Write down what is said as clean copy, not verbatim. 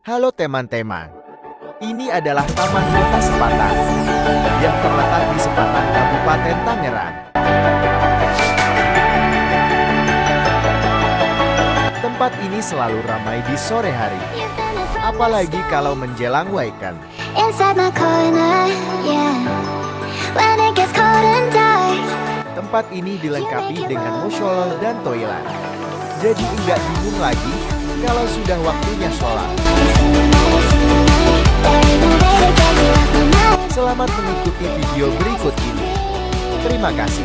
Halo teman-teman, ini adalah Taman Kota Sepatan yang terletak di Sepatan, Kabupaten Tangerang. Tempat ini selalu ramai di sore hari, apalagi kalau menjelang weekend. Tempat ini dilengkapi dengan musola dan toilet, jadi enggak bingung lagi kalau sudah waktunya sholat. Selamat mengikuti video berikut ini. Terima kasih.